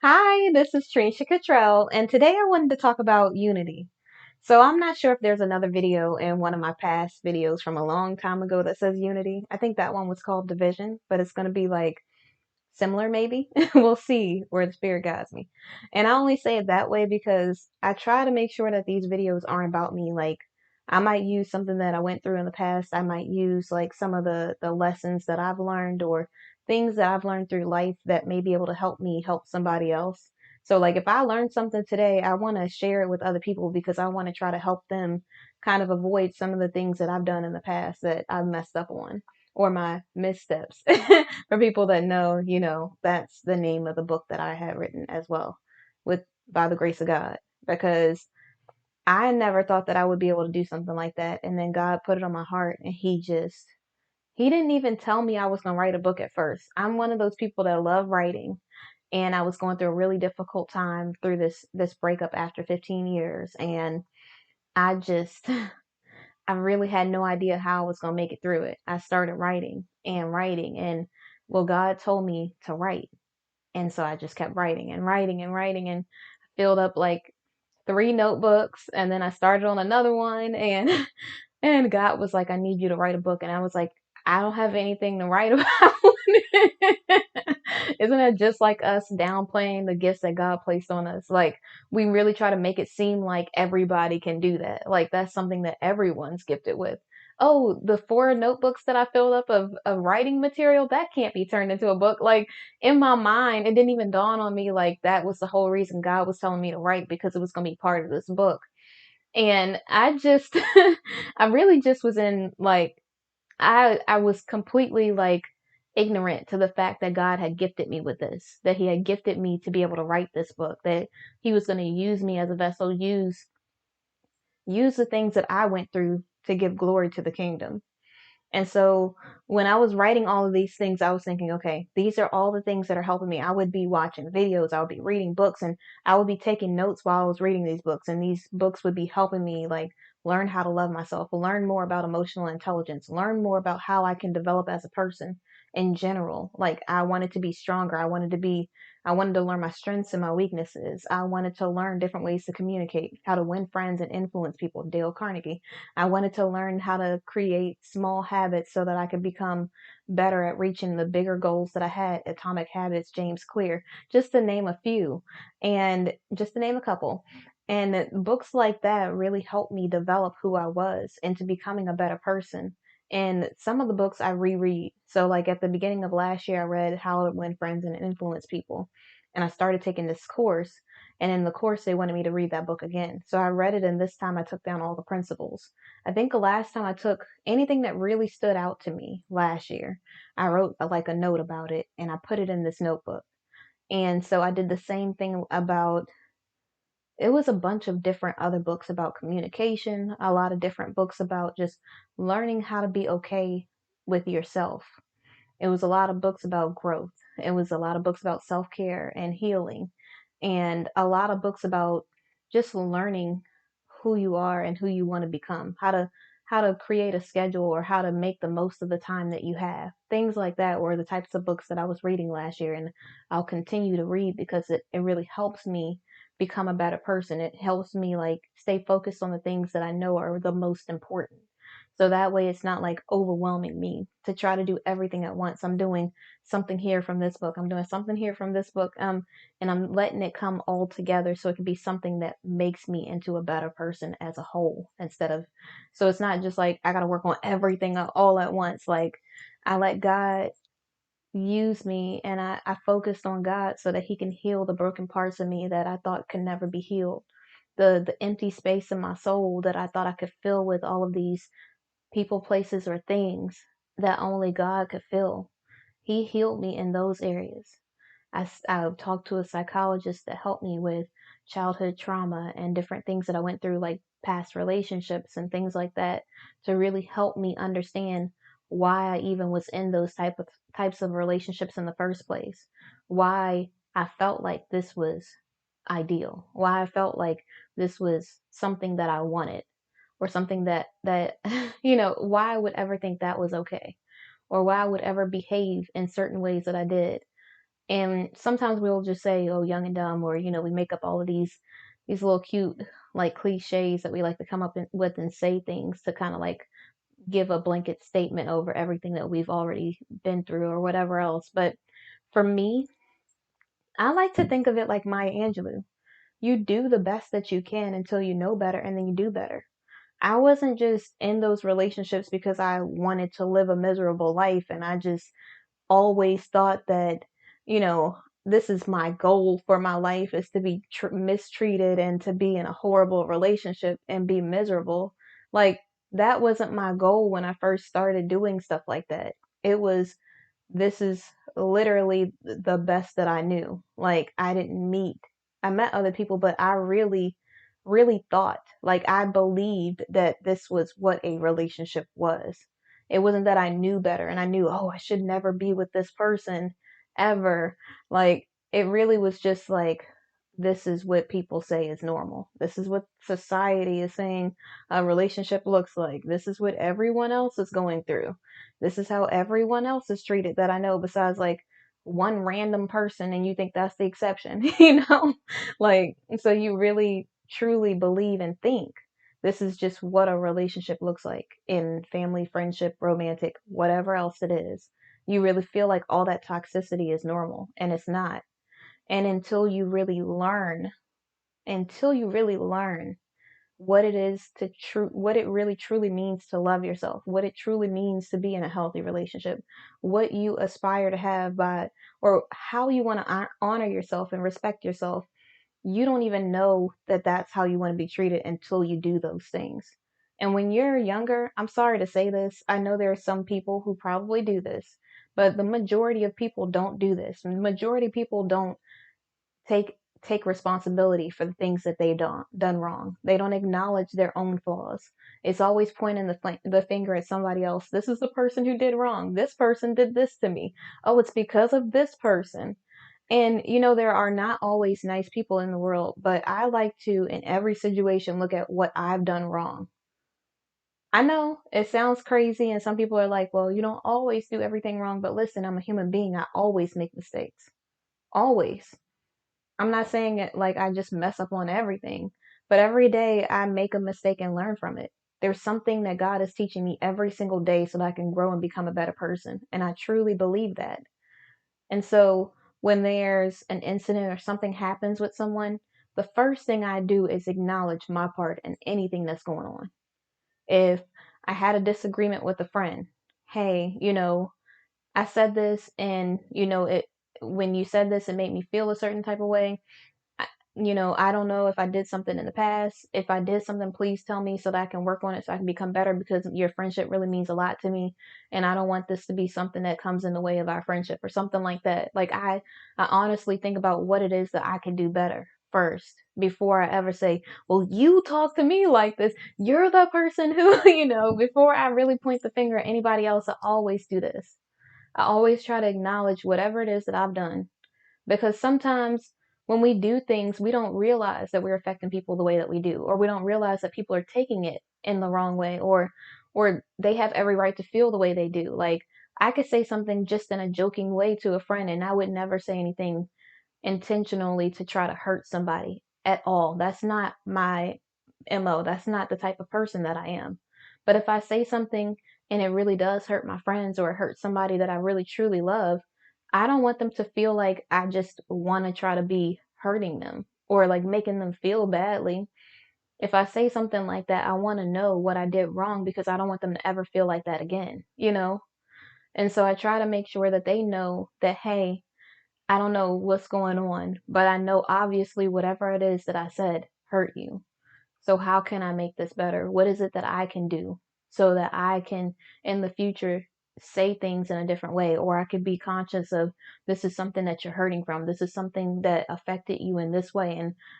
Hi, this is Trinesha, and today I wanted to talk about unity. So I'm not sure if there's another video in one of my past videos from a long time ago that says unity. I think that one was called division, but it's going to be like similar maybe. We'll see where the spirit guides me. And I only say it that way because I try to make sure that these videos aren't about me. Like I might use something that I went through in the past. I might use like some of the lessons that I've learned or things that I've learned through life that may be able to help me help somebody else. So like if I learned something today, I want to share it with other people because I want to try to help them kind of avoid some of the things that I've done in the past that I've messed up on or my missteps. For people that know, that's the name of the book that I had written as well, with by the grace of God, because I never thought that I would be able to do something like that. And then God put it on my heart and he didn't even tell me I was going to write a book at first. I'm one of those people that love writing, and I was going through a really difficult time through this breakup after 15 years, and I just I really had no idea how I was going to make it through it. I started writing and well, God told me to write. And so I just kept writing and writing and writing and filled up like three notebooks, and then I started on another one, and and God was like, I need you to write a book. And I was like, I don't have anything to write about. Isn't that just like us downplaying the gifts that God placed on us? Like, we really try to make it seem like everybody can do that. Like, that's something that everyone's gifted with. Oh, the four notebooks that I filled up of writing material, that can't be turned into a book. Like, in my mind, it didn't even dawn on me like that was the whole reason God was telling me to write, because it was going to be part of this book. And I just I really just was in like I was completely like ignorant to the fact that God had gifted me with this, that he had gifted me to be able to write this book, that he was going to use me as a vessel, use the things that I went through to give glory to the kingdom. And so when I was writing all of these things, I was thinking, okay, these are all the things that are helping me. I would be watching videos, I would be reading books, and I would be taking notes while I was reading these books. And these books would be helping me like learn how to love myself, learn more about emotional intelligence, learn more about how I can develop as a person in general. Like I wanted to be stronger. I wanted to learn my strengths and my weaknesses. I wanted to learn different ways to communicate, how to win friends and influence people, Dale Carnegie. I wanted to learn how to create small habits so that I could become better at reaching the bigger goals that I had. Atomic Habits, James Clear, just to name a few, and just to name a couple. And books like that really helped me develop who I was into becoming a better person. And some of the books I reread. So, like at the beginning of last year, I read How to Win Friends and Influence People. And I started taking this course. And in the course, they wanted me to read that book again. So I read it, and this time I took down all the principles. I think the last time I took anything that really stood out to me last year, I wrote like a note about it and I put it in this notebook. And so I did the same thing about it was a bunch of different other books about communication, a lot of different books about just learning how to be okay with yourself. It was a lot of books about growth. It was a lot of books about self care and healing, and a lot of books about just learning who you are and who you want to become, how to create a schedule or how to make the most of the time that you have. Things like that were the types of books that I was reading last year, and I'll continue to read because it really helps me become a better person. It helps me like stay focused on the things that I know are the most important. So that way it's not like overwhelming me to try to do everything at once. I'm doing something here from this book. I'm doing something here from this book. And I'm letting it come all together so it can be something that makes me into a better person as a whole instead of, so it's not just like I got to work on everything all at once. Like I let God use me, and I focused on God so that he can heal the broken parts of me that I thought could never be healed. The empty space in my soul that I thought I could fill with all of these people, places, or things that only God could fill. He healed me in those areas. I talked to a psychologist that helped me with childhood trauma and different things that I went through, like past relationships and things like that, to really help me understand why I even was in those types of relationships in the first place. Why I felt like this was ideal. Why I felt like this was something that I wanted, or something that why I would ever think that was okay, or why I would ever behave in certain ways that I did. And sometimes we'll just say, "Oh, young and dumb," or we make up all of these little cute like cliches that we like to come up with and say things to kind of like give a blanket statement over everything that we've already been through or whatever else. But for me, I like to think of it like Maya Angelou. You do the best that you can until you know better, and then you do better. I wasn't just in those relationships because I wanted to live a miserable life and I just always thought that, you know, this is my goal for my life is to be mistreated and to be in a horrible relationship and be miserable. Like, that wasn't my goal when I first started doing stuff like that. It was, this is literally the best that I knew. Like, I met other people, but I really, really thought, like, I believed that this was what a relationship was. It wasn't that I knew better and I knew, oh, I should never be with this person ever. Like, it really was just like, this is what people say is normal. This is what society is saying a relationship looks like. This is what everyone else is going through. This is how everyone else is treated that I know besides like one random person, and you think that's the exception, you know? Like, so you really truly believe and think this is just what a relationship looks like in family, friendship, romantic, whatever else it is. You really feel like all that toxicity is normal, and it's not. And until you really learn what it is what it really truly means to love yourself, what it truly means to be in a healthy relationship, what you aspire to have by or how you want to honor yourself and respect yourself, you don't even know that that's how you want to be treated until you do those things. And when you're younger, I'm sorry to say this, I know there are some people who probably do this, but the majority of people don't do this. The majority of people don't take take responsibility for the things that they've done wrong. They don't acknowledge their own flaws. It's always pointing the finger at somebody else. This is the person who did wrong. This person did this to me. Oh, it's because of this person. And there are not always nice people in the world, but I like to, in every situation, look at what I've done wrong. I know it sounds crazy, and some people are like, well, you don't always do everything wrong, but listen, I'm a human being. I always make mistakes. Always. I'm not saying it like I just mess up on everything, but every day I make a mistake and learn from it. There's something that God is teaching me every single day so that I can grow and become a better person. And I truly believe that. And so when there's an incident or something happens with someone, the first thing I do is acknowledge my part in anything that's going on. If I had a disagreement with a friend, hey, I said this and it when you said this it made me feel a certain type of way. I, I don't know if I did something in the past. If I did something, please tell me so that I can work on it so I can become better because your friendship really means a lot to me. And I don't want this to be something that comes in the way of our friendship or something like that. Like I honestly think about what it is that I can do better first before I ever say, well, you talk to me like this. You're the person who, before I really point the finger at anybody else, I always do this. I always try to acknowledge whatever it is that I've done because sometimes when we do things, we don't realize that we're affecting people the way that we do, or we don't realize that people are taking it in the wrong way, or they have every right to feel the way they do. Like I could say something just in a joking way to a friend, and I would never say anything intentionally to try to hurt somebody at all. That's not my MO. That's not the type of person that I am. But if I say something and it really does hurt my friends or it hurts somebody that I really truly love, I don't want them to feel like I just want to try to be hurting them or like making them feel badly. If I say something like that, I want to know what I did wrong because I don't want them to ever feel like that again. And so I try to make sure that they know that, hey, I don't know what's going on, but I know obviously whatever it is that I said hurt you. So how can I make this better? What is it that I can do so that I can in the future say things in a different way, or I could be conscious of this is something that you're hurting from. This is something that affected you in this way,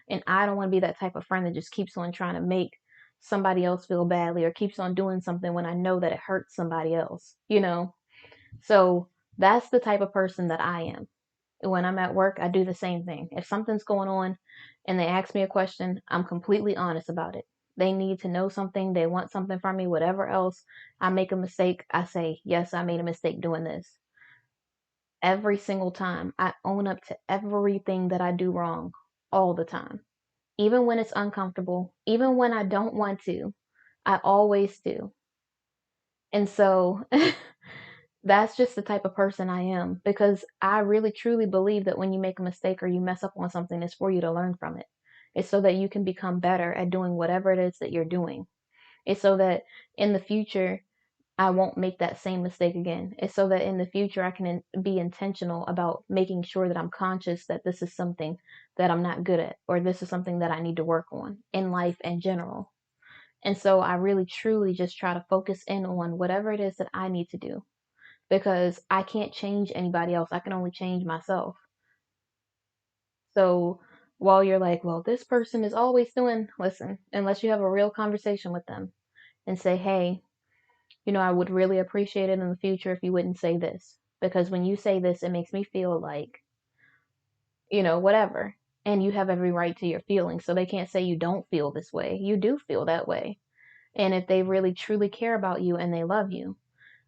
and I don't want to be that type of friend that just keeps on trying to make somebody else feel badly or keeps on doing something when I know that it hurts somebody else. So that's the type of person that I am. When I'm at work, I do the same thing. If something's going on and they ask me a question, I'm completely honest about it. They need to know something, they want something from me, whatever else. I make a mistake, I say, yes, I made a mistake doing this. Every single time, I own up to everything that I do wrong all the time. Even when it's uncomfortable, even when I don't want to, I always do. And so that's just the type of person I am, because I really truly believe that when you make a mistake or you mess up on something, it's for you to learn from it. It's so that you can become better at doing whatever it is that you're doing. It's so that in the future, I won't make that same mistake again. It's so that in the future, I can be intentional about making sure that I'm conscious that this is something that I'm not good at, or this is something that I need to work on in life in general. And so I really truly just try to focus in on whatever it is that I need to do, because I can't change anybody else. I can only change myself. So while you're like, well, this person is always doing, listen, unless you have a real conversation with them and say, hey, I would really appreciate it in the future if you wouldn't say this. Because when you say this, it makes me feel like, whatever. And you have every right to your feelings. So they can't say you don't feel this way. You do feel that way. And if they really truly care about you and they love you,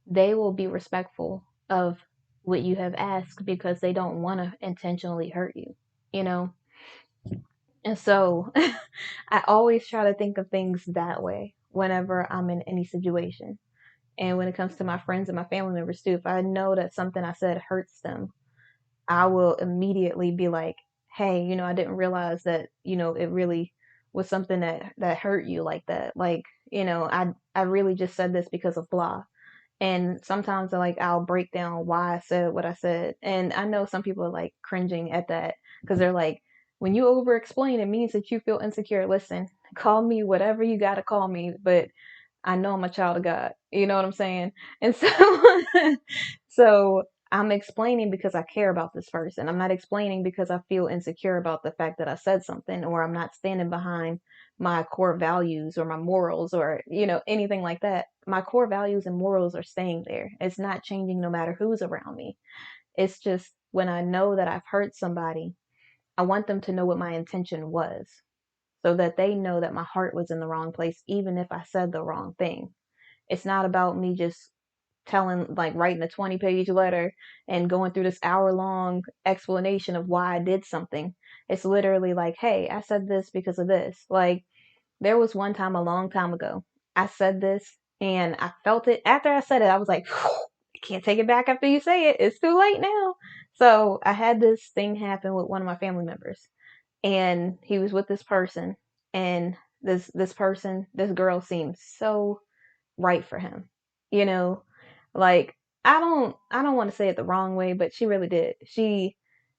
they will be respectful of what you have asked, because they don't want to intentionally hurt you, you know? And so I always try to think of things that way whenever I'm in any situation. And when it comes to my friends and my family members too, if I know that something I said hurts them, I will immediately be like, hey, I didn't realize that, it really was something that hurt you like that. Like, I really just said this because of blah. And sometimes I'll break down why I said what I said. And I know some people are like cringing at that, because they're like, when you over explain, it means that you feel insecure. Listen, call me whatever you gotta call me, but I know I'm a child of God. You know what I'm saying? And so so I'm explaining because I care about this person. I'm not explaining because I feel insecure about the fact that I said something, or I'm not standing behind my core values or my morals, or anything like that. My core values and morals are staying there. It's not changing no matter who's around me. It's just when I know that I've hurt somebody, I want them to know what my intention was, so that they know that my heart was in the wrong place, even if I said the wrong thing. It's not about me just writing a 20-page letter and going through this hour-long explanation of why I did something. It's literally like, hey, I said this because of this. Like, there was one time a long time ago, I said this and I felt it. After I said it, I was like, I can't take it back after you say it. It's too late now. So I had this thing happen with one of my family members, and he was with this person, and this girl seemed so right for him. You know, like I don't want to say it the wrong way, but she really did. He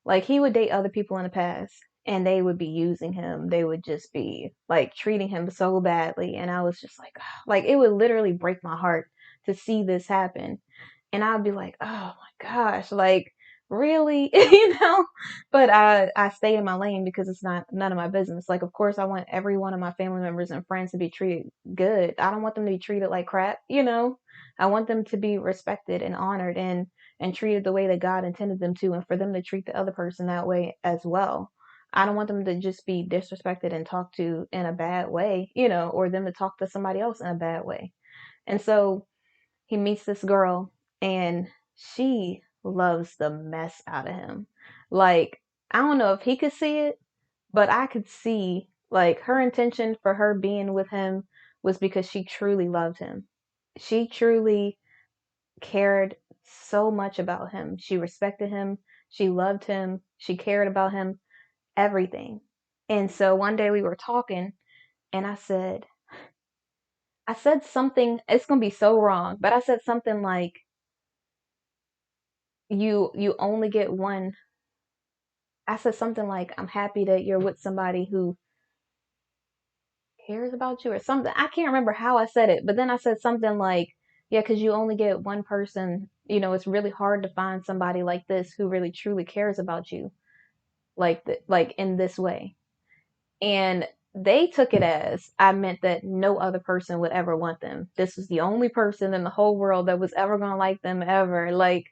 would date other people in the past, and they would be using him. They would just be like treating him so badly, and I was just like, like it would literally break my heart to see this happen. And I'd be like, oh my gosh, like really, but I stay in my lane because it's not none of my business. Like, of course I want every one of my family members and friends to be treated good. I don't want them to be treated like crap. I want them to be respected and honored and treated the way that God intended them to, and for them to treat the other person that way as well. I don't want them to just be disrespected and talked to in a bad way, or them to talk to somebody else in a bad way. And so he meets this girl, and she loves the mess out of him. Like, I don't know if he could see it, but I could see like her intention for her being with him was because she truly loved him. She truly cared so much about him. She respected him. She loved him. She cared about him, everything. And so one day we were talking, and I said something, it's going to be so wrong, but I said something like, you only get one. I said something like, I'm happy that you're with somebody who cares about you, or something. I can't remember how I said it, but then I said something like, yeah, because you only get one person. It's really hard to find somebody like this who really truly cares about you, like in this way. And they took it as I meant that no other person would ever want them. This was the only person in the whole world that was ever going to like them ever. Like,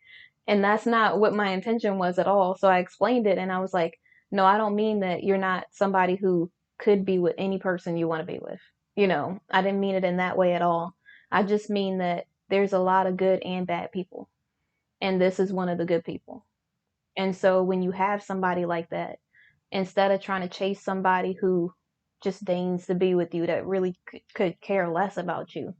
and that's not what my intention was at all. So I explained it, and I was like, no, I don't mean that you're not somebody who could be with any person you want to be with. I didn't mean it in that way at all. I just mean that there's a lot of good and bad people. And this is one of the good people. And so when you have somebody like that, instead of trying to chase somebody who just deigns to be with you, that really could care less about you,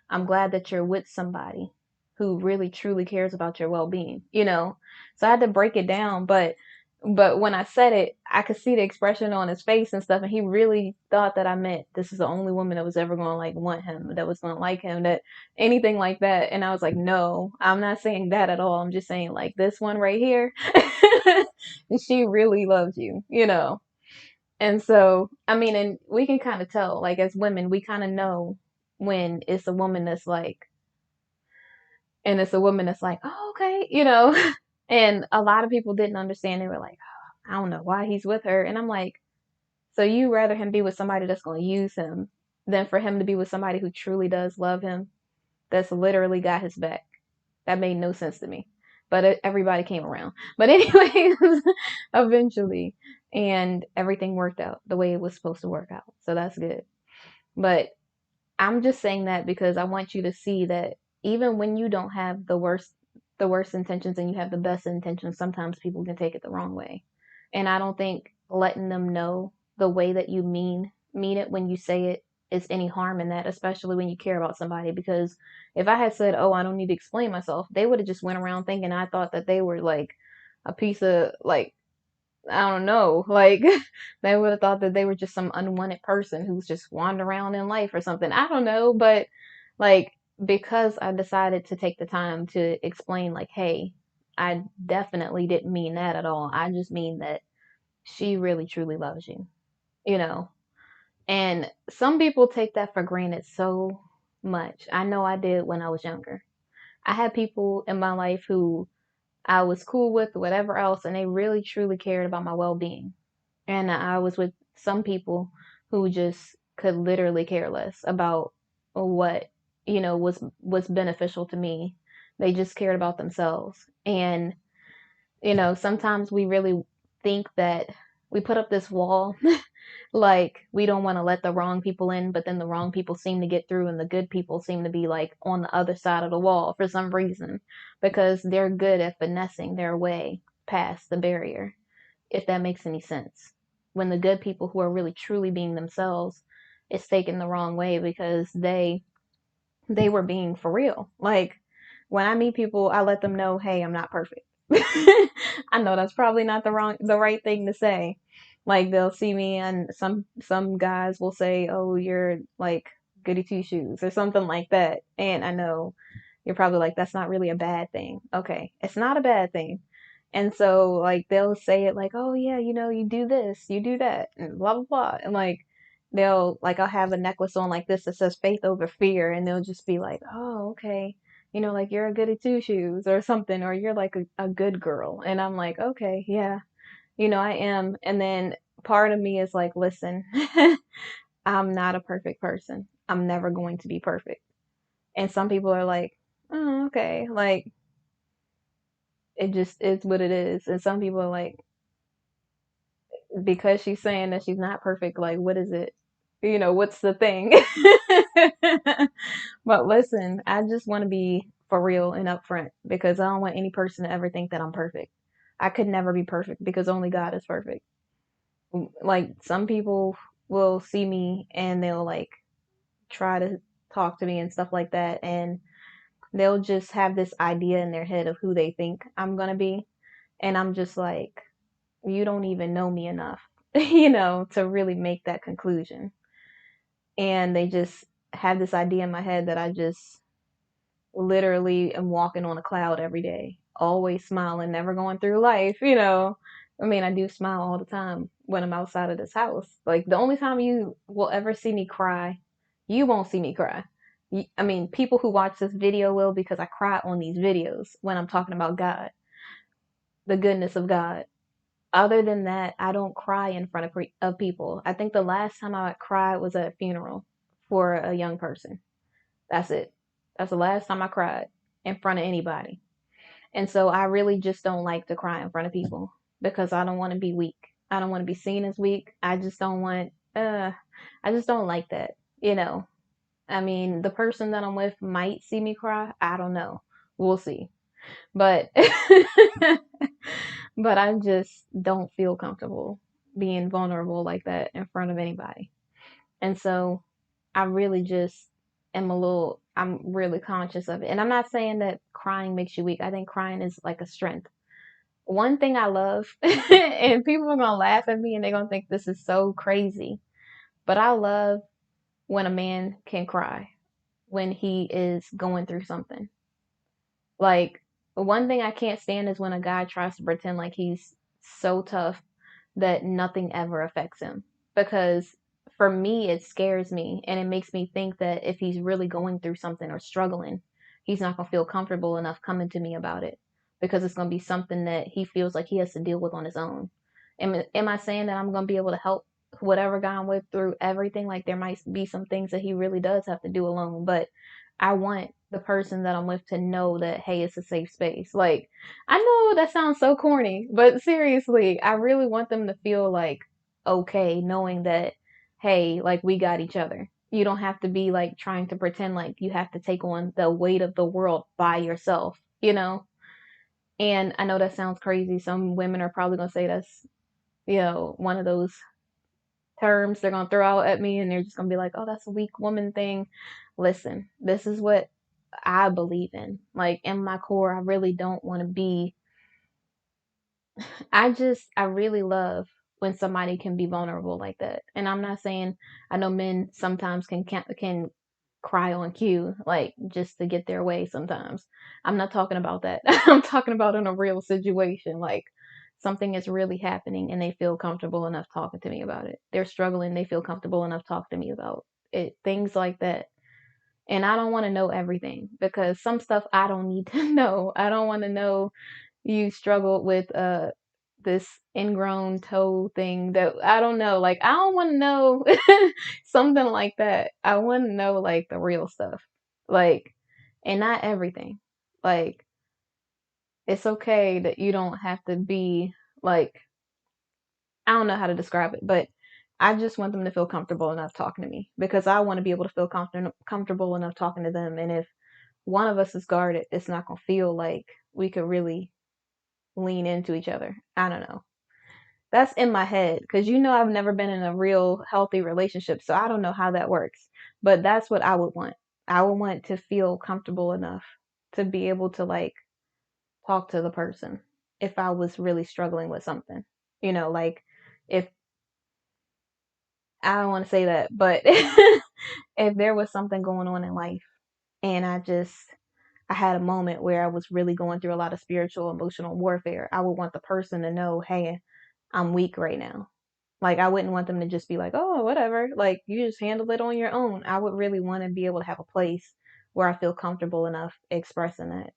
I'm glad that you're with somebody who really truly cares about your well-being, you know? So I had to break it down, but when I said it, I could see the expression on his face and stuff, and he really thought that I meant this is the only woman that was ever going to like want him, that was going to like him, that anything like that. And I was like, no, I'm not saying that at all. I'm just saying like this one right here, she really loves you, you know? And so, I mean, and we can kind of tell, like as women, we kind of know when it's a woman that's like, and it's a woman that's like, oh, okay, you know? And a lot of people didn't understand. They were like, oh, I don't know why he's with her. And I'm like, so you rather him be with somebody that's going to use him than for him to be with somebody who truly does love him, that's literally got his back. That made no sense to me. But everybody came around. But anyways, eventually, and everything worked out the way it was supposed to work out. So that's good. But I'm just saying that because I want you to see that even when you don't have the worst intentions and you have the best intentions, sometimes people can take it the wrong way. And I don't think letting them know the way that you mean it when you say it is any harm in that, especially when you care about somebody. Because if I had said, "Oh, I don't need to explain myself," they would have just went around thinking I thought that they were like a piece of like I don't know, like they would have thought that they were just some unwanted person who's just wandering around in life or something. I don't know, but like because I decided to take the time to explain, like, hey, I definitely didn't mean that at all. I just mean that she really truly loves you, you know. And some people take that for granted so much. I know I did when I was younger. I had people in my life who I was cool with, whatever else, and they really truly cared about my well being. And I was with some people who just could literally care less about what, was beneficial to me. They just cared about themselves. And, sometimes we really think that we put up this wall like we don't want to let the wrong people in, but then the wrong people seem to get through and the good people seem to be like on the other side of the wall for some reason because they're good at finessing their way past the barrier, if that makes any sense. When the good people who are really truly being themselves is taken the wrong way because they were being for real. Like when I meet people, I let them know, hey, I'm not perfect. I know that's probably not the right thing to say. Like they'll see me and some guys will say, "Oh, you're like goody two shoes" or something like that. And I know you're probably like, that's not really a bad thing. Okay, it's not a bad thing. And so like they'll say it like, "Oh yeah, you do this, you do that, and blah blah blah." And like I'll have a necklace on like this that says faith over fear, and they'll just be like, "Oh, okay." Like you're a goody two shoes or something, or you're like a good girl. And I'm like, okay, yeah, I am. And then part of me is like, listen, I'm not a perfect person. I'm never going to be perfect. And some people are like, oh, okay, like it just is what it is. And some people are like, because she's saying that she's not perfect, like, what is it? What's the thing? But listen, I just want to be for real and upfront because I don't want any person to ever think that I'm perfect. I could never be perfect because only God is perfect. Like some people will see me and they'll like try to talk to me and stuff like that, and they'll just have this idea in their head of who they think I'm gonna be. And I'm just like, you don't even know me enough, to really make that conclusion. And they just have this idea in my head that I just literally am walking on a cloud every day, always smiling, never going through life. I mean, I do smile all the time when I'm outside of this house. Like, the only time you will ever see me cry, you won't see me cry. I mean, people who watch this video will because I cry on these videos when I'm talking about God, the goodness of God. Other than that, I don't cry in front of people. I think the last time I cried was at a funeral for a young person. That's it. That's the last time I cried in front of anybody. And so I really just don't like to cry in front of people because I don't want to be weak. I don't want to be seen as weak. I just don't like that, you know. I mean, the person that I'm with might see me cry. I don't know. We'll see. But But I just don't feel comfortable being vulnerable like that in front of anybody. And so I really just I'm really conscious of it. And I'm not saying that crying makes you weak. I think crying is like a strength. One thing I love, and people are going to laugh at me and they're going to think this is so crazy, but I love when a man can cry when he is going through something. Like, one thing I can't stand is when a guy tries to pretend like he's so tough that nothing ever affects him. Because for me, it scares me and it makes me think that if he's really going through something or struggling, he's not going to feel comfortable enough coming to me about it because it's going to be something that he feels like he has to deal with on his own. Am I saying that I'm going to be able to help whatever guy I'm with through everything? Like, there might be some things that he really does have to do alone, but I want the person that I'm with to know that, hey, it's a safe space. Like, I know that sounds so corny, but seriously, I really want them to feel like okay, knowing that, hey, like we got each other. You don't have to be like trying to pretend like you have to take on the weight of the world by yourself, you know? And I know that sounds crazy. Some women are probably going to say that's, one of those terms they're going to throw out at me and they're just going to be like, oh, that's a weak woman thing. Listen, this is what I believe in. Like, in my core, I really don't want to be I really love when somebody can be vulnerable like that. And I'm not saying I know men sometimes can cry on cue, like just to get their way sometimes. I'm not talking about that. I'm talking about in a real situation, like something is really happening and they feel comfortable enough talking to me about it. They're struggling, they feel comfortable enough talking to me about it. Things like that. And I don't want to know everything because some stuff I don't need to know. I don't want to know you struggled with this ingrown toe thing that I don't know. Like, I don't want to know something like that. I want to know like the real stuff. Like, and not everything. Like, it's okay that you don't have to be like, I don't know how to describe it, but I just want them to feel comfortable enough talking to me because I want to be able to feel comfortable enough talking to them. And if one of us is guarded, it's not going to feel like we could really lean into each other. I don't know. That's in my head because I've never been in a real healthy relationship, so I don't know how that works. But that's what I would want. I would want to feel comfortable enough to be able to like talk to the person if I was really struggling with something. Like if I don't want to say that, but if there was something going on in life and I had a moment where I was really going through a lot of spiritual, emotional warfare, I would want the person to know, hey, I'm weak right now. Like, I wouldn't want them to just be like, oh, whatever. Like, you just handle it on your own. I would really want to be able to have a place where I feel comfortable enough expressing that.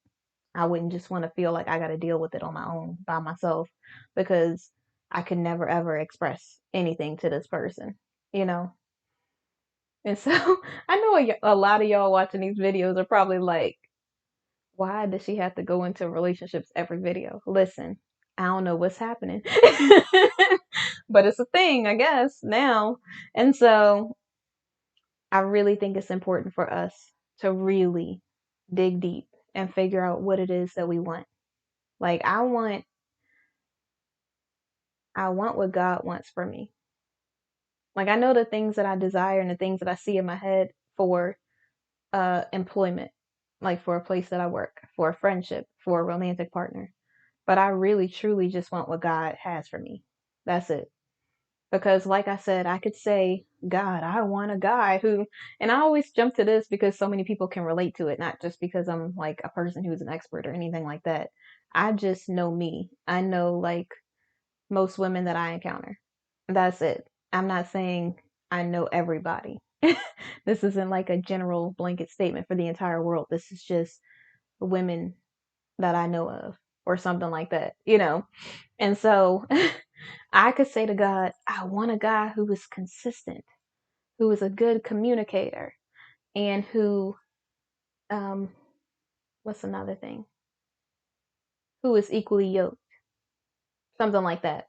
I wouldn't just want to feel like I got to deal with it on my own by myself because I could never ever express anything to this person, you know? And so I know a lot of y'all watching these videos are probably like, why does she have to go into relationships every video? Listen, I don't know what's happening. But it's a thing, I guess, now. And so I really think it's important for us to really dig deep and figure out what it is that we want. Like, I want what God wants for me. Like, I know the things that I desire and the things that I see in my head for employment, like for a place that I work, for a friendship, for a romantic partner. But I really truly just want what God has for me. That's it. Because, like I said, I could say, God, I want a guy who, and I always jump to this because so many people can relate to it, not just because I'm like a person who's an expert or anything like that. I just know me. I know like most women that I encounter. That's it. I'm not saying I know everybody. This isn't like a general blanket statement for the entire world. This is just women that I know of or something like that. And so I could say to God, I want a guy who is consistent, who is a good communicator, and who, um, what's another thing? Who is equally yoked, something like that.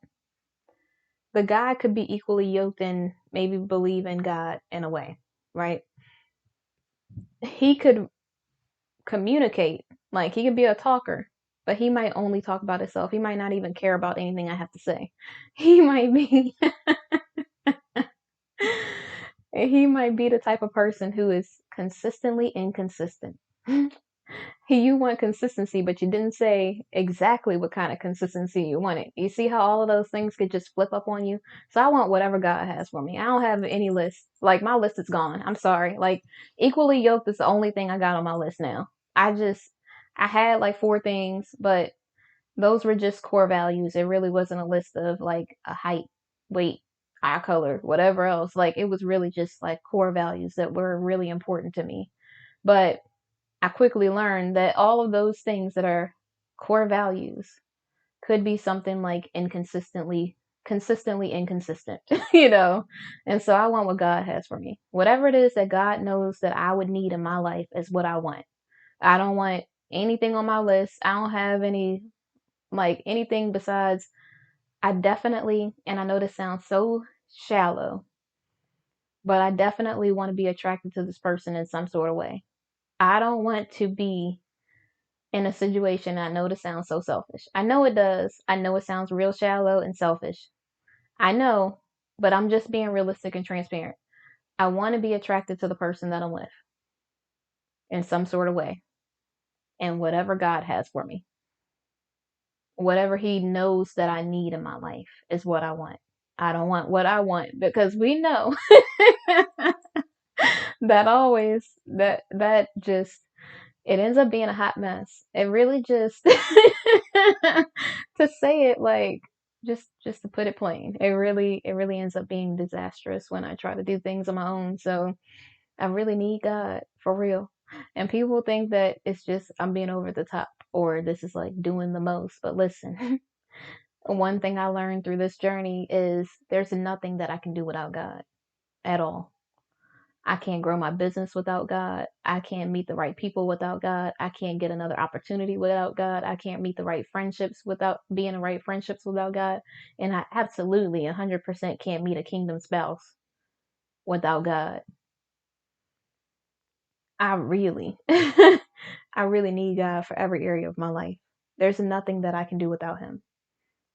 The guy could be equally yoked and maybe believe in God in a way, right? He could communicate, like he could be a talker, but he might only talk about himself. He might not even care about anything I have to say. He might be he might be the type of person who is consistently inconsistent. You want consistency, but you didn't say exactly what kind of consistency you wanted. You see how all of those things could just flip up on you? So I want whatever God has for me. I don't have any list. Like my list is gone. I'm sorry. Like equally yoked is the only thing I got on my list now. I had like four things, but those were just core values. It really wasn't a list of like a height, weight, eye color, whatever else. Like it was really just like core values that were really important to me. But I quickly learned that all of those things that are core values could be something like consistently inconsistent, you know? And so I want what God has for me. Whatever it is that God knows that I would need in my life is what I want. I don't want anything on my list. I don't have any, like, anything besides, I definitely, and I know this sounds so shallow, but I definitely want to be attracted to this person in some sort of way. I don't want to be in a situation. I know this sounds so selfish. I know it does. I know it sounds real shallow and selfish. I know, but I'm just being realistic and transparent. I want to be attracted to the person that I'm with in some sort of way, and whatever God has for me, whatever He knows that I need in my life is what I want. I don't want what I want because we know that always that just it ends up being a hot mess. It really just to say it like just to put it plain, it really ends up being disastrous when I try to do things on my own. So I really need God for real. And people think that it's just I'm being over the top or this is like doing the most. But listen, one thing I learned through this journey is there's nothing that I can do without God at all. I can't grow my business without God. I can't meet the right people without God. I can't get another opportunity without God. I can't meet the right friendships without being in right friendships without God. And I absolutely 100% can't meet a kingdom spouse without God. I really, I really need God for every area of my life. There's nothing that I can do without Him.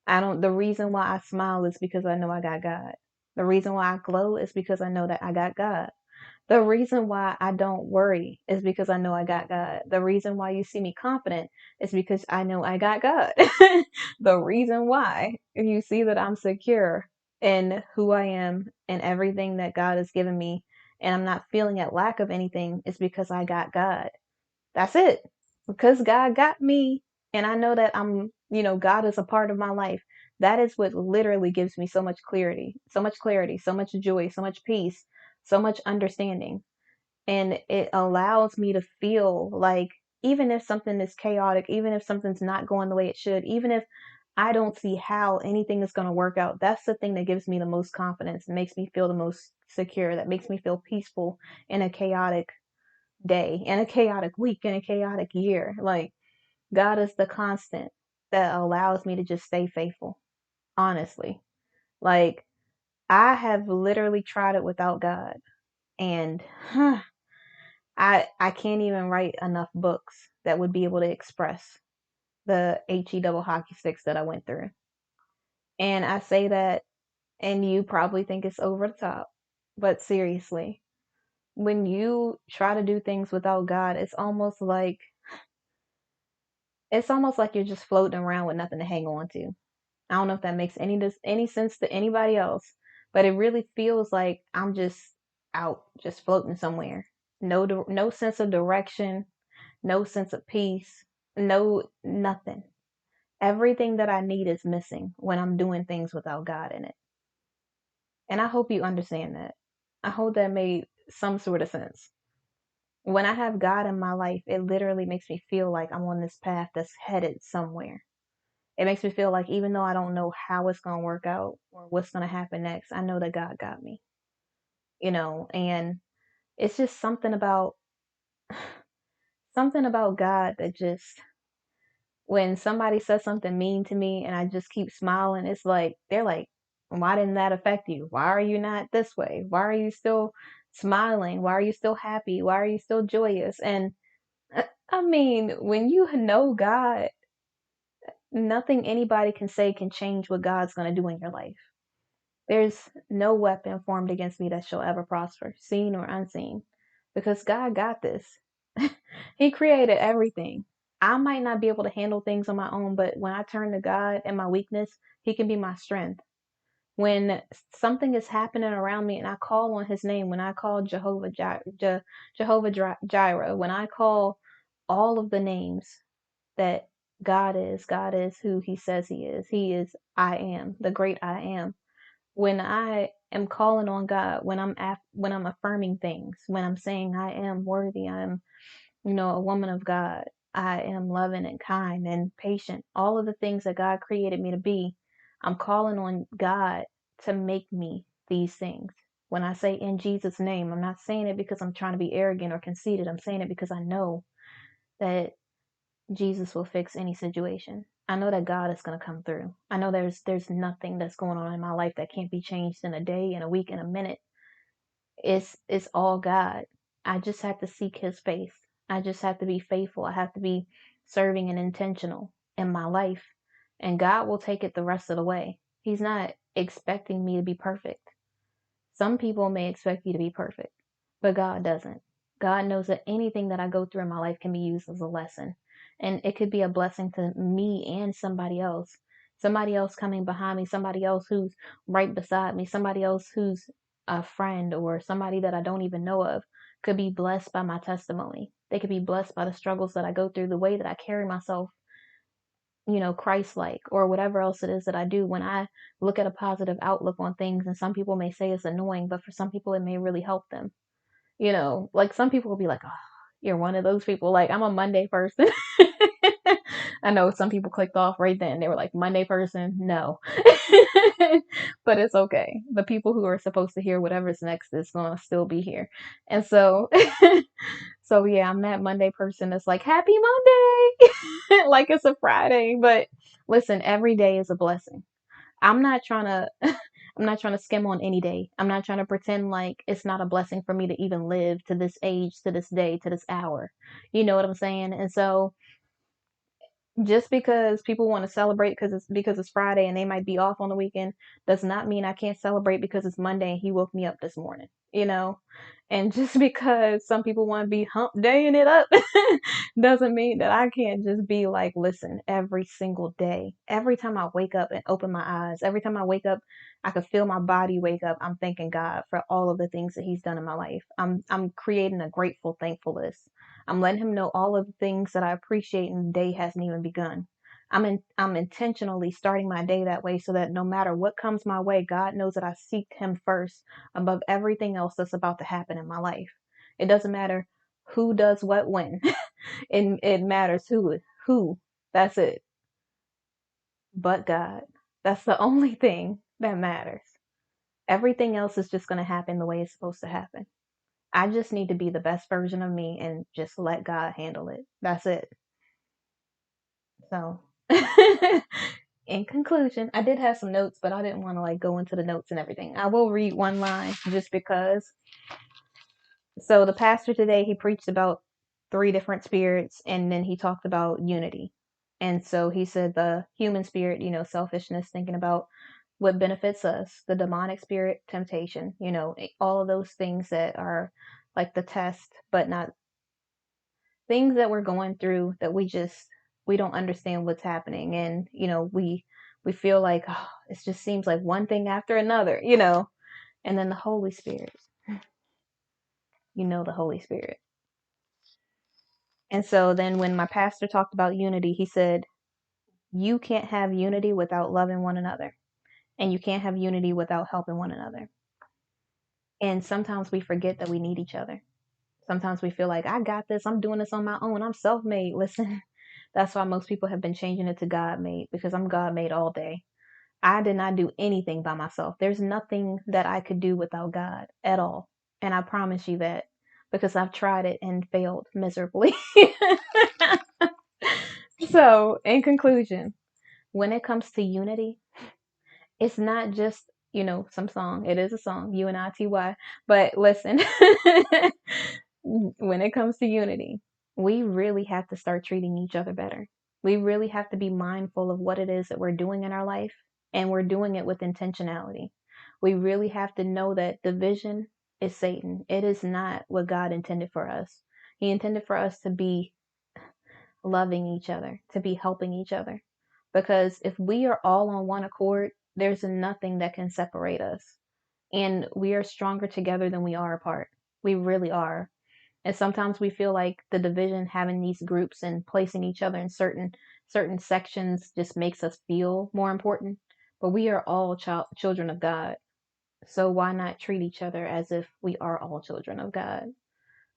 The reason why I smile is because I know I got God. The reason why I glow is because I know that I got God. The reason why I don't worry is because I know I got God. The reason why you see me confident is because I know I got God. The reason why you see that I'm secure in who I am and everything that God has given me, and I'm not feeling at lack of anything, is because I got God. That's it. Because God got me, and I know that God is a part of my life. That is what literally gives me so much clarity, so much joy, so much peace, so much understanding. And it allows me to feel like even if something is chaotic, even if something's not going the way it should, even if I don't see how anything is going to work out, that's the thing that gives me the most confidence and makes me feel the most secure, that makes me feel peaceful in a chaotic day, in a chaotic week, in a chaotic year. Like, God is the constant that allows me to just stay faithful, honestly. Like, I have literally tried it without God, and I can't even write enough books that would be able to express the HE double hockey sticks that I went through. And I say that, and you probably think it's over the top, but seriously, when you try to do things without God, it's almost like you're just floating around with nothing to hang on to. I don't know if that makes any sense to anybody else, but it really feels like I'm just out, just floating somewhere. No sense of direction, no sense of peace, no nothing. Everything that I need is missing when I'm doing things without God in it. And I hope you understand that. I hope that made some sort of sense. When I have God in my life, it literally makes me feel like I'm on this path that's headed somewhere. It makes me feel like even though I don't know how it's going to work out or what's going to happen next, I know that God got me, and it's just something about God that just, when somebody says something mean to me and I just keep smiling, it's like, they're like, why didn't that affect you? Why are you not this way? Why are you still smiling? Why are you still happy? Why are you still joyous? And I mean, when you know God, nothing anybody can say can change what God's going to do in your life. There's no weapon formed against me that shall ever prosper, seen or unseen, because God got this. He created everything. I might not be able to handle things on my own, but when I turn to God and my weakness, He can be my strength. When something is happening around me and I call on His name, when I call Jehovah Jireh, when I call all of the names that God is who He says He is. He is I am, the great I am. When I am calling on God, when I'm affirming things, when I'm saying I am worthy, I'm, a woman of God, I am loving and kind and patient, all of the things that God created me to be, I'm calling on God to make me these things. When I say in Jesus' name, I'm not saying it because I'm trying to be arrogant or conceited. I'm saying it because I know that Jesus will fix any situation. I know that God is going to come through. I know there's nothing that's going on in my life that can't be changed in a day, in a week, in a minute. It's all God. I just have to seek His face. I just have to be faithful. I have to be serving and intentional in my life, and God will take it the rest of the way. He's not expecting me to be perfect. Some people may expect you to be perfect, but God doesn't. God knows that anything that I go through in my life can be used as a lesson. And it could be a blessing to me and somebody else. Somebody else coming behind me, somebody else who's right beside me, somebody else who's a friend or somebody that I don't even know of could be blessed by my testimony. They could be blessed by the struggles that I go through, the way that I carry myself, Christ-like, or whatever else it is that I do. When I look at a positive outlook on things, and some people may say it's annoying, but for some people it may really help them. Like some people will be like, oh, you're one of those people. Like, I'm a Monday person. I know some people clicked off right then. They were like, Monday person, no. But it's okay. The people who are supposed to hear whatever's next is going to still be here. And so, so yeah, I'm that Monday person that's like, happy Monday. Like it's a Friday. But listen, every day is a blessing. I'm not trying to I'm not trying to skim on any day. I'm not trying to pretend like it's not a blessing for me to even live to this age, to this day, to this hour. You know what I'm saying? And so just because people want to celebrate because it's Friday and they might be off on the weekend does not mean I can't celebrate because it's Monday and He woke me up this morning, And just because some people want to be hump daying it up doesn't mean that I can't just be like, listen, every single day, every time I wake up and open my eyes, every time I wake up, I can feel my body wake up. I'm thanking God for all of the things that He's done in my life. I'm creating a grateful, thankful list. I'm letting Him know all of the things that I appreciate and the day hasn't even begun. I'm intentionally starting my day that way so that no matter what comes my way, God knows that I seek Him first above everything else that's about to happen in my life. It doesn't matter who does what when. It matters who. That's it. But God. That's the only thing that matters. Everything else is just going to happen the way it's supposed to happen. I just need to be the best version of me and just let God handle it. That's it. So, in conclusion, I did have some notes, but I didn't want to like go into the notes and everything. I will read one line just because. So the pastor today, he preached about 3 different spirits, and then he talked about unity. And so he said the human spirit, selfishness, thinking about what benefits us, the demonic spirit, temptation, all of those things that are like the test, but not things that we're going through that we don't understand what's happening. And, we feel like, oh, it just seems like one thing after another, and then the Holy Spirit, the Holy Spirit. And so then when my pastor talked about unity, he said, you can't have unity without loving one another. And you can't have unity without helping one another. And sometimes we forget that we need each other. Sometimes we feel like, I got this. I'm doing this on my own. I'm self-made. Listen, that's why most people have been changing it to God-made, because I'm God-made all day. I did not do anything by myself. There's nothing that I could do without God at all. And I promise you that, because I've tried it and failed miserably. So, in conclusion, when it comes to unity, it's not just, some song. It is a song, UNITY. But listen, when it comes to unity, we really have to start treating each other better. We really have to be mindful of what it is that we're doing in our life, and we're doing it with intentionality. We really have to know that division is Satan. It is not what God intended for us. He intended for us to be loving each other, to be helping each other. Because if we are all on one accord, there's nothing that can separate us. And we are stronger together than we are apart. We really are. And sometimes we feel like the division, having these groups and placing each other in certain sections, just makes us feel more important. But we are all children of God. So why not treat each other as if we are all children of God?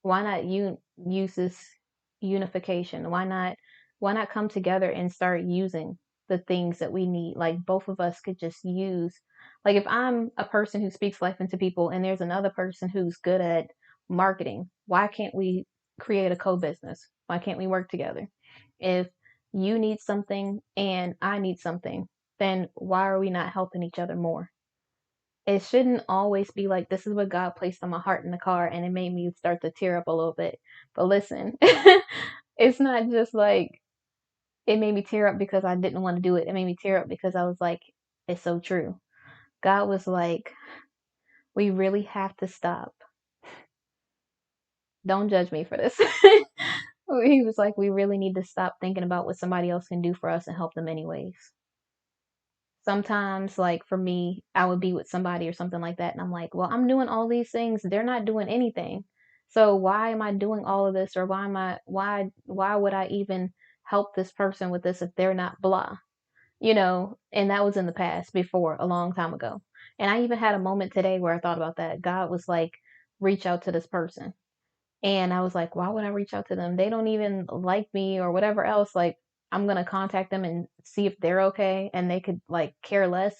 Why not use this unification? Why not come together and start using the things that we need? Like both of us could just use, like if I'm a person who speaks life into people and there's another person who's good at marketing, why can't we create a co-business? Why can't we work together? If you need something and I need something, then why are we not helping each other more? It shouldn't always be like, this is what God placed on my heart in the car, and it made me start to tear up a little bit. But listen, it's not just like it made me tear up because I didn't want to do it. It made me tear up because I was like, it's so true. God was like, we really have to stop. Don't judge me for this. He was like, we really need to stop thinking about what somebody else can do for us and help them anyways. Sometimes, like for me, I would be with somebody or something like that, and I'm like, well, I'm doing all these things, they're not doing anything. So why am I doing all of this, or why would I even help this person with this if they're not blah? And that was in the past, before, a long time ago. And I even had a moment today where I thought about that. God was like, reach out to this person. And I was like, why would I reach out to them? They don't even like me or whatever else. Like, I'm going to contact them and see if they're okay, and they could like care less.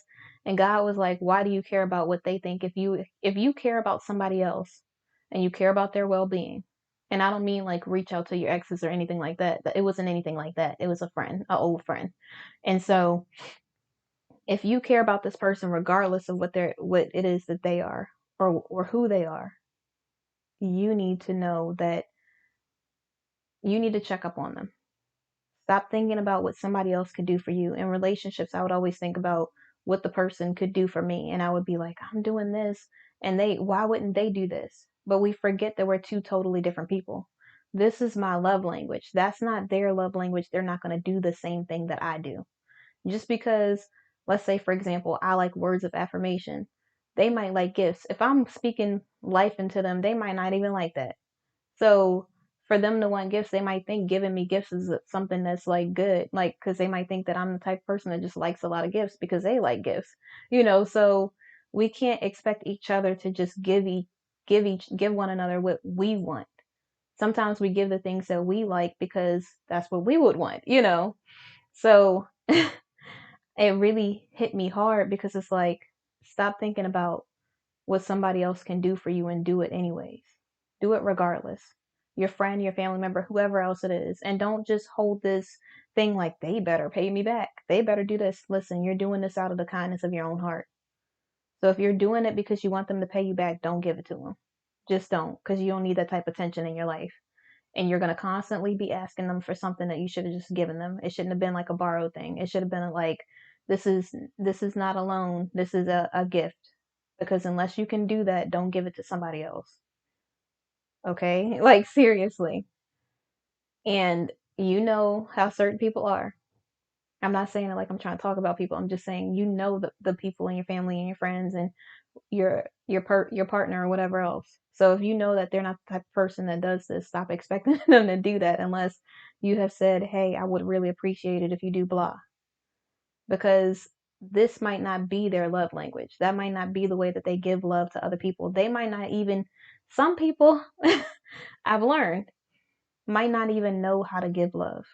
And God was like, why do you care about what they think? If you care about somebody else and you care about their well-being, and I don't mean like reach out to your exes or anything like that. It wasn't anything like that. It was a friend, an old friend. And so if you care about this person regardless of what it is that they are, or who they are, you need to know that you need to check up on them. Stop thinking about what somebody else could do for you. In relationships, I would always think about what the person could do for me. And I would be like, I'm doing this. And why wouldn't they do this? But we forget that we're two totally different people. This is my love language. That's not their love language. They're not going to do the same thing that I do. Just because, let's say, for example, I like words of affirmation, they might like gifts. If I'm speaking life into them, they might not even like that. So for them to want gifts, they might think giving me gifts is something that's like good, like because they might think that I'm the type of person that just likes a lot of gifts because they like gifts. So we can't expect each other to just give one another what we want. Sometimes we give the things that we like because that's what we would want. So it really hit me hard because it's like, stop thinking about what somebody else can do for you and do it anyways. Do it regardless. Your friend, your family member, whoever else it is. And don't just hold this thing like, they better pay me back. They better do this. Listen, you're doing this out of the kindness of your own heart. So if you're doing it because you want them to pay you back, don't give it to them. Just don't, because you don't need that type of tension in your life. And you're going to constantly be asking them for something that you should have just given them. It shouldn't have been like a borrowed thing. It should have been like, this is not a loan. This is a gift. Because unless you can do that, don't give it to somebody else. Okay? Like, seriously. And you know how certain people are. I'm not saying it like I'm trying to talk about people. I'm just saying, the people in your family and your friends and your partner or whatever else. So if you know that they're not the type of person that does this, stop expecting them to do that unless you have said, hey, I would really appreciate it if you do blah. Because this might not be their love language. That might not be the way that they give love to other people. They might not even, some people I've learned might not even know how to give love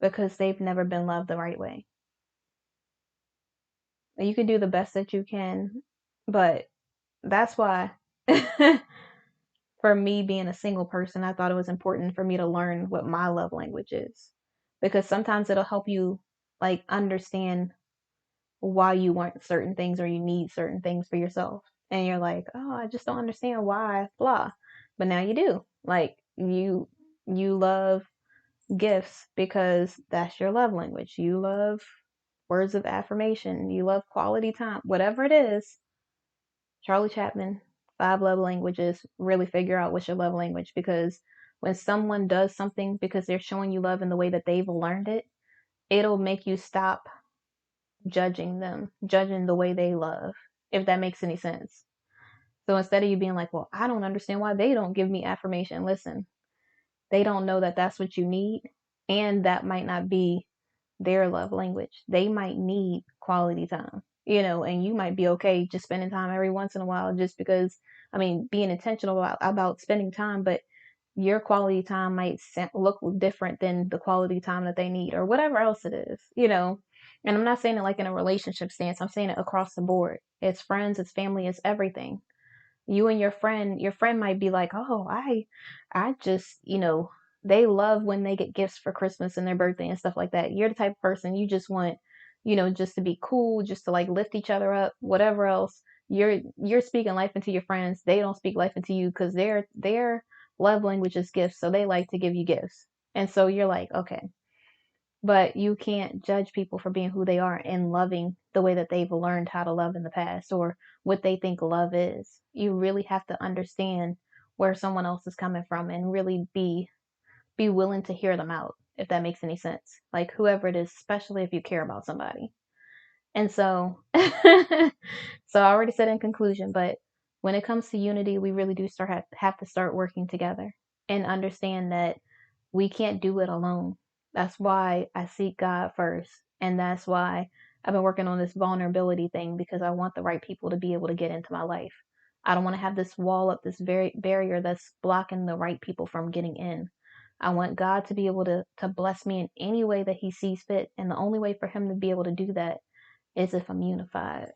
because they've never been loved the right way. You can do the best that you can, but that's why for me being a single person, I thought it was important for me to learn what my love language is, because sometimes it'll help you like understand why you want certain things or you need certain things for yourself. And you're like, oh, I just don't understand why, blah. But now you do. Like you love gifts because that's your love language. You love words of affirmation, you love quality time, whatever it is. Charlie Chapman, 5 love languages, really figure out what's your love language, because when someone does something because they're showing you love in the way that they've learned it, it'll make you stop judging them, judging the way they love, if that makes any sense. So instead of you being like, well, I don't understand why they don't give me affirmation, listen, they don't know that that's what you need, and that might not be their love language. They might need quality time, and you might be okay just spending time every once in a while just because, I mean, being intentional about spending time, but your quality time might look different than the quality time that they need or whatever else it is. And I'm not saying it like in a relationship stance, I'm saying it across the board. It's friends, it's family, it's everything. You and your friend might be like, oh, I just, they love when they get gifts for Christmas and their birthday and stuff like that. You're the type of person you just want, just to be cool, just to like lift each other up, whatever else. You're speaking life into your friends. They don't speak life into you because their love language is gifts, so they like to give you gifts. And so you're like, okay, but you can't judge people for being who they are and loving the way that they've learned how to love in the past or what they think love is. You really have to understand where someone else is coming from and really be willing to hear them out, if that makes any sense. Like whoever it is, especially if you care about somebody. And so, so I already said in conclusion, but when it comes to unity, we really do have to start working together and understand that we can't do it alone. That's why I seek God first, and that's why I've been working on this vulnerability thing, because I want the right people to be able to get into my life. I don't want to have this wall up, this very barrier that's blocking the right people from getting in. I want God to be able to bless me in any way that He sees fit, and the only way for Him to be able to do that is if I'm unified.